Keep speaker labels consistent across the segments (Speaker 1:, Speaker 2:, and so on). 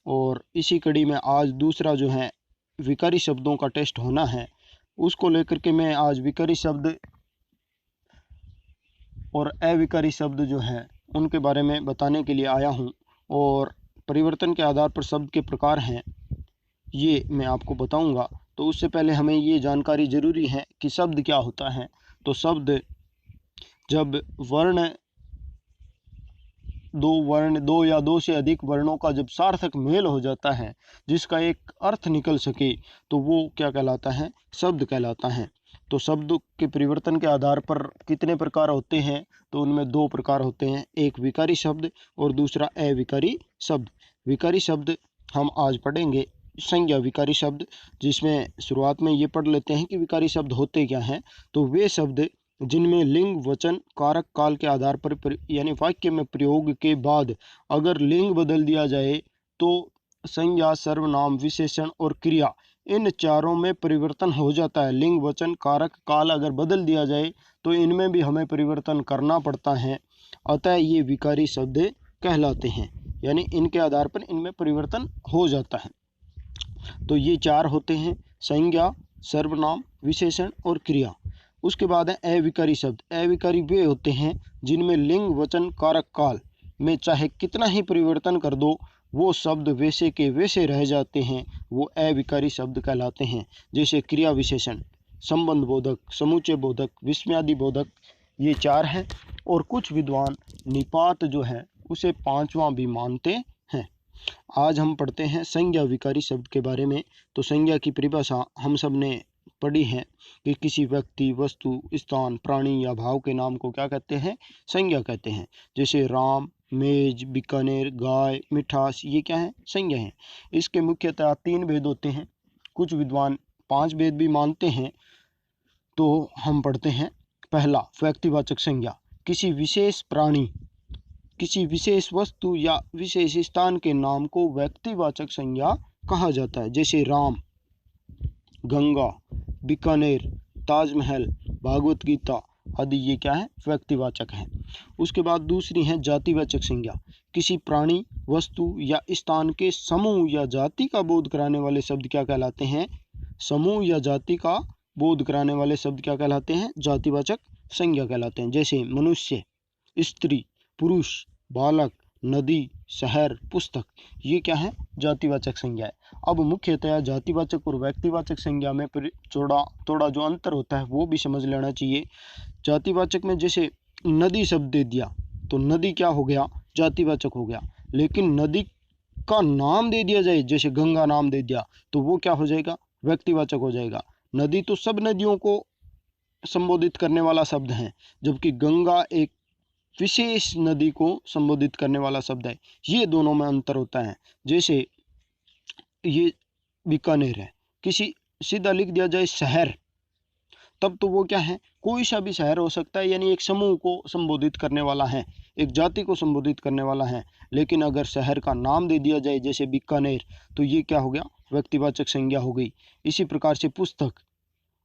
Speaker 1: और इसी कड़ी में आज दूसरा जो है विकारी शब्दों का टेस्ट होना है, उसको लेकर के मैं आज विकारी शब्द और अविकारी शब्द जो हैं उनके बारे में बताने के लिए आया हूँ। और परिवर्तन के आधार पर शब्द के प्रकार हैं, ये मैं आपको बताऊंगा। तो उससे पहले हमें ये जानकारी ज़रूरी है कि शब्द क्या होता है। तो शब्द जब दो या दो से अधिक वर्णों का जब सार्थक मेल हो जाता है, जिसका एक अर्थ निकल सके, तो वो क्या कहलाता है? शब्द कहलाता है। तो शब्द के परिवर्तन के आधार पर कितने प्रकार होते हैं? तो उनमें दो प्रकार होते हैं, एक विकारी शब्द और दूसरा अविकारी शब्द। विकारी शब्द हम आज पढ़ेंगे संज्ञा विकारी शब्द, जिसमें शुरुआत में ये पढ़ लेते हैं कि विकारी शब्द होते क्या हैं। तो वे शब्द जिनमें लिंग वचन कारक काल के आधार पर यानी वाक्य में प्रयोग के बाद अगर लिंग बदल दिया जाए तो संज्ञा सर्वनाम विशेषण और क्रिया इन चारों में परिवर्तन हो जाता है। लिंग वचन कारक काल अगर बदल दिया जाए तो इनमें भी हमें परिवर्तन करना पड़ता है, अतः ये विकारी शब्द कहलाते हैं, यानी इनके आधार पर इनमें परिवर्तन हो जाता है। तो ये चार होते हैं, संज्ञा सर्वनाम विशेषण और क्रिया। उसके बाद है अविकारी शब्द। अविकारी वे होते हैं जिनमें लिंग वचन कारक काल में चाहे कितना ही परिवर्तन कर दो वो शब्द वैसे के वैसे रह जाते हैं, वो अविकारी शब्द कहलाते हैं। जैसे क्रिया विशेषण, संबंध बोधक, समुच्चय बोधक, विस्मयादि बोधक, ये चार हैं। और कुछ विद्वान निपात जो है उसे पांचवा भी मानते हैं। आज हम पढ़ते हैं संज्ञा विकारी शब्द के बारे में। तो संज्ञा की परिभाषा हम सब ने पढ़ी है कि किसी व्यक्ति, वस्तु, स्थान, प्राणी या भाव के नाम को क्या कहते हैं? संज्ञा कहते हैं। जैसे राम, मेज, बीकानेर, गाय, मिठास, ये क्या है? संज्ञा है। इसके मुख्यतः तीन भेद होते हैं, कुछ विद्वान पांच भेद भी मानते हैं। तो हम पढ़ते हैं, पहला व्यक्तिवाचक संज्ञा। किसी विशेष प्राणी, किसी विशेष वस्तु या विशेष स्थान के नाम को व्यक्तिवाचक संज्ञा कहा जाता है। जैसे राम, गंगा, बीकानेर, ताजमहल, भागवत गीता आदि, ये क्या है? व्यक्तिवाचक हैं। उसके बाद दूसरी है जातिवाचक संज्ञा। किसी प्राणी, वस्तु या स्थान के समूह या जाति का बोध कराने वाले शब्द क्या कहलाते हैं? समूह या जाति का बोध कराने वाले शब्द क्या कहलाते हैं? जातिवाचक संज्ञा कहलाते हैं। जैसे मनुष्य, स्त्री, पुरुष, बालक, नदी, शहर, पुस्तक, ये क्या है? जातिवाचक संज्ञा है। अब मुख्यतः जातिवाचक और व्यक्तिवाचक संज्ञा में थोड़ा जो अंतर होता है वो भी समझ लेना चाहिए। जातिवाचक में जैसे नदी शब्द दे दिया तो नदी क्या हो गया? जातिवाचक हो गया। लेकिन नदी का नाम दे दिया जाए, जैसे गंगा नाम दे दिया, तो वो क्या हो जाएगा? व्यक्तिवाचक हो जाएगा। नदी तो सब नदियों को संबोधित करने वाला शब्द है, जबकि गंगा एक विशेष नदी को संबोधित करने वाला शब्द है। ये दोनों में अंतर होता है। जैसे ये बीकानेर है, किसी सीधा लिख दिया जाए शहर, तब तो वो क्या है? कोई सा भी शहर हो सकता है, यानी एक समूह को संबोधित करने वाला है, एक जाति को संबोधित करने वाला है। लेकिन अगर शहर का नाम दे दिया जाए जैसे बीकानेर, तो ये क्या हो गया? व्यक्तिवाचक संज्ञा हो गई। इसी प्रकार से पुस्तक,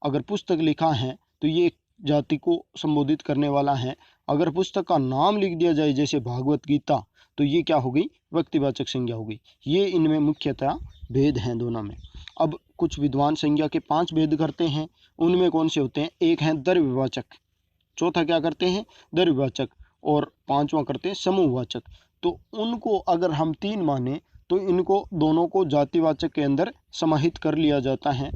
Speaker 1: अगर पुस्तक लिखा है तो ये जाति को संबोधित करने वाला है। अगर पुस्तक का नाम लिख दिया जाए जैसे भागवत गीता, तो ये क्या हो गई? व्यक्तिवाचक संज्ञा हो गई। ये इनमें मुख्यतः भेद हैं दोनों में। अब कुछ विद्वान संज्ञा के पांच भेद करते हैं, उनमें कौन से होते हैं? एक है द्रव्यवाचक, चौथा क्या करते हैं? द्रव्यवाचक, और पांचवा करते हैं समूहवाचक। तो उनको अगर हम तीन माने तो इनको दोनों को जातिवाचक के अंदर समाहित कर लिया जाता है।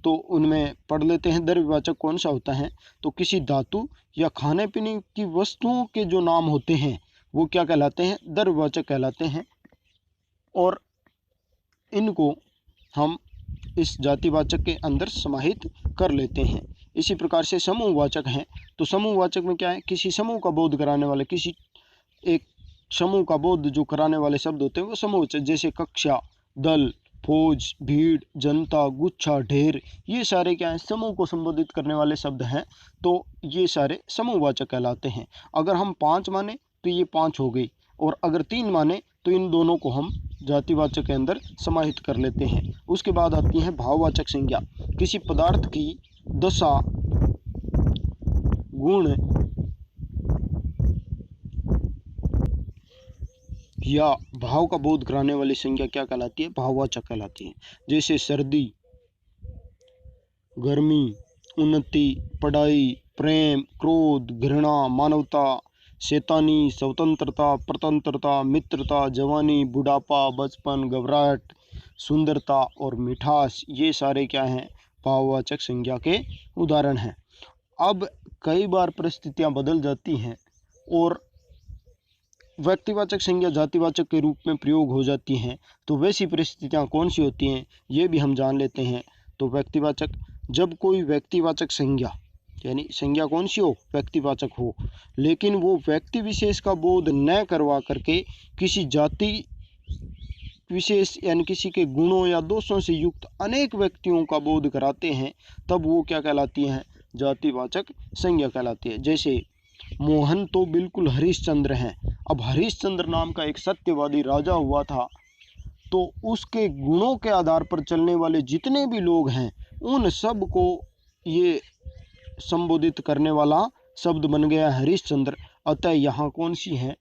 Speaker 1: तो उनमें पढ़ लेते हैं। द्रव्यवाचक कौन सा होता है? तो किसी धातु या खाने पीने की वस्तुओं के जो नाम होते हैं वो क्या कहलाते हैं? द्रव्यवाचक कहलाते हैं। और इनको हम इस जातिवाचक के अंदर समाहित कर लेते हैं। इसी प्रकार से समूहवाचक हैं। तो समूहवाचक में क्या है? किसी समूह का बोध कराने वाले, किसी एक समूह का बोध जो कराने वाले शब्द होते हैं वो समूहवाचक। जैसे कक्षा, दल, फौज, भीड़, जनता, गुच्छा, ढेर, ये सारे क्या हैं? समूह को संबोधित करने वाले शब्द हैं। तो ये सारे समूहवाचक कहलाते हैं। अगर हम पांच माने तो ये पांच हो गई, और अगर तीन माने तो इन दोनों को हम जातिवाचक के अंदर समाहित कर लेते हैं। उसके बाद आती है भाववाचक संज्ञा। किसी पदार्थ की दशा, गुण या भाव का बोध कराने वाली संज्ञा क्या कहलाती है? भाववाचक कहलाती है। जैसे सर्दी, गर्मी, उन्नति, पढ़ाई, प्रेम, क्रोध, घृणा, मानवता, शैतानी, स्वतंत्रता, प्रतंत्रता, मित्रता, जवानी, बुढ़ापा, बचपन, घबराहट, सुंदरता और मिठास, ये सारे क्या हैं? भाववाचक संज्ञा के उदाहरण हैं। अब कई बार परिस्थितियां बदल जाती हैं और व्यक्तिवाचक संज्ञा जातिवाचक के रूप में प्रयोग हो जाती हैं। तो वैसी परिस्थितियां कौन सी होती हैं, ये भी हम जान लेते हैं। तो व्यक्तिवाचक, जब कोई व्यक्तिवाचक संज्ञा, यानी संज्ञा कौन सी हो? व्यक्तिवाचक हो, लेकिन वो व्यक्ति विशेष का बोध न करवा करके किसी जाति विशेष यानी किसी के गुणों या दोषों से युक्त अनेक व्यक्तियों का बोध कराते हैं, तब वो क्या कहलाती हैं? जातिवाचक संज्ञा कहलाती है। जैसे मोहन तो बिल्कुल हरिश्चंद्र हैं। अब हरिश्चंद्र नाम का एक सत्यवादी राजा हुआ था, तो उसके गुणों के आधार पर चलने वाले जितने भी लोग हैं उन सब को ये संबोधित करने वाला शब्द बन गया हरिश्चंद्र। अतः यहाँ कौन सी है?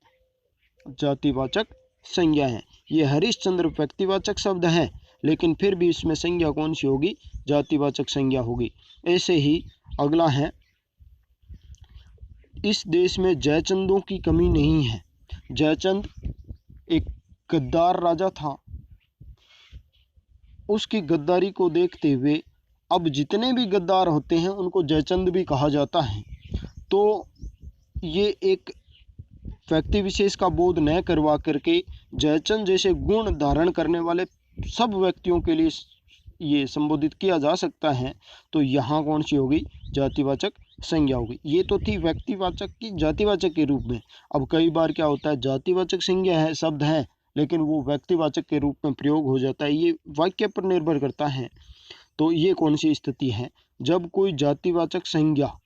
Speaker 1: जातिवाचक संज्ञा है। ये हरिश्चंद्र व्यक्तिवाचक शब्द है, लेकिन फिर भी इसमें संज्ञा कौन सी होगी? जातिवाचक संज्ञा होगी। ऐसे ही अगला है, इस देश में जयचंदों की कमी नहीं है। जयचंद एक गद्दार राजा था। उसकी गद्दारी को देखते हुए अब जितने भी गद्दार होते हैं उनको जयचंद भी कहा जाता है। तो ये एक व्यक्ति विशेष का बोध न करवा करके जयचंद जैसे गुण धारण करने वाले सब व्यक्तियों के लिए ये संबोधित किया जा सकता है। तो यहाँ कौन सी होगी? जातिवाचक संज्ञा होगी। ये तो थी व्यक्तिवाचक की जातिवाचक के रूप में। अब कई बार क्या होता है, जातिवाचक संज्ञा है, शब्द है, लेकिन वो व्यक्तिवाचक के रूप में प्रयोग हो जाता है। ये वाक्य पर निर्भर करता है। तो ये कौन सी स्थिति है? जब कोई जातिवाचक संज्ञा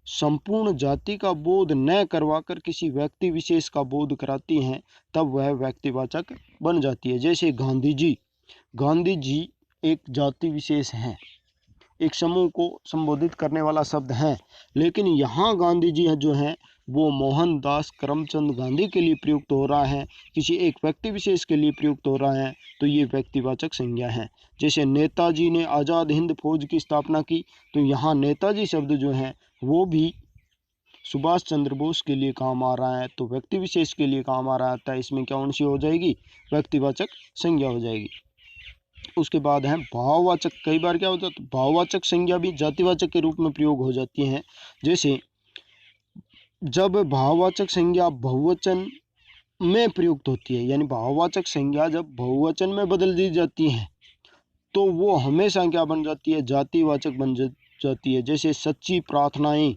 Speaker 1: संपूर्ण जाति का बोध न करवाकर किसी व्यक्ति विशेष का बोध कराती हैं, तब वह व्यक्तिवाचक बन जाती है। जैसे गांधी जी, गांधी जी एक जाति विशेष हैं, एक समूह को संबोधित करने वाला शब्द है, लेकिन यहाँ गांधी जी जो हैं वो मोहनदास करमचंद गांधी के लिए प्रयुक्त हो रहा है, किसी एक व्यक्ति विशेष के लिए प्रयुक्त हो रहा है। तो ये व्यक्तिवाचक संज्ञा है। जैसे नेताजी ने आज़ाद हिंद फौज की स्थापना की, तो यहाँ नेताजी शब्द जो है वो भी सुभाष चंद्र बोस के लिए काम आ रहा है, तो व्यक्ति विशेष के लिए काम आ रहा था। इसमें कौन सी हो जाएगी? व्यक्तिवाचक संज्ञा हो जाएगी। उसके बाद है भाववाचक। कई बार क्या होता है, भाववाचक संज्ञा भी जातिवाचक के रूप में प्रयोग हो जाती है। जैसे जब भाववाचक संज्ञा बहुवचन में प्रयुक्त होती है, यानी भाववाचक संज्ञा जब बहुवचन में बदल दी जाती है, तो वो हमेशा क्या बन जाती है? जातिवाचक बन जाती है। जैसे सच्ची प्रार्थनाएं,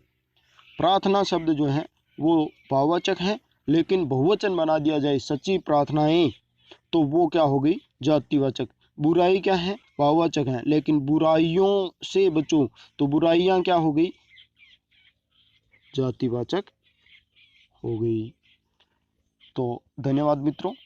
Speaker 1: प्रार्थना शब्द जो है वो भाववाचक है, लेकिन बहुवचन बना दिया जाए सच्ची प्रार्थनाएं, तो वो क्या हो गई? जातिवाचक। बुराई क्या है? भाववाचक है, लेकिन बुराइयों से बचो, तो बुराइयां क्या हो गई? जातिवाचक हो गई। तो धन्यवाद मित्रों।